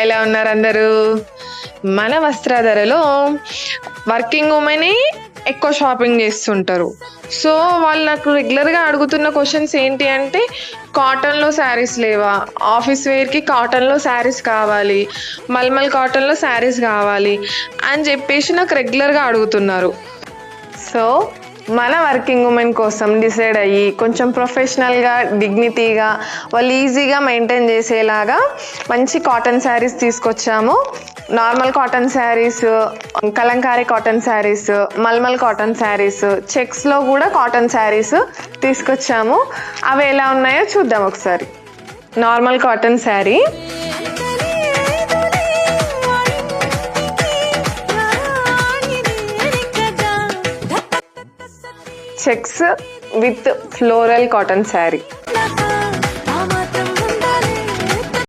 ఎలా ఉన్నారు అందరూ? మన వస్త్రాధరలో వర్కింగ్ ఉమెనే ఎక్కువ షాపింగ్ చేస్తుంటారు. సో వాళ్ళు నాకు రెగ్యులర్గా అడుగుతున్న క్వశ్చన్స్ ఏంటి అంటే, కాటన్లో శారీస్ లేవా, ఆఫీస్ వేర్కి కాటన్లో శారీస్ కావాలి, మల్మల్ కాటన్లో శారీస్ కావాలి అని చెప్పేసి నాకు రెగ్యులర్గా అడుగుతున్నారు. సో మన వర్కింగ్ ఉమెన్ కోసం డిసైడ్ అయ్యి కొంచెం ప్రొఫెషనల్గా డిగ్నిటీగా వాళ్ళు ఈజీగా మెయింటైన్ చేసేలాగా మంచి కాటన్ శారీస్ తీసుకొచ్చాము. Normal cotton saris, Kalamkari cotton saris, malmal cotton saris, చెక్స్లో కూడా కాటన్ శారీస్ తీసుకొచ్చాము. అవి ఎలా ఉన్నాయో చూద్దాం ఒకసారి. Normal cotton sari, checks with floral cotton sari.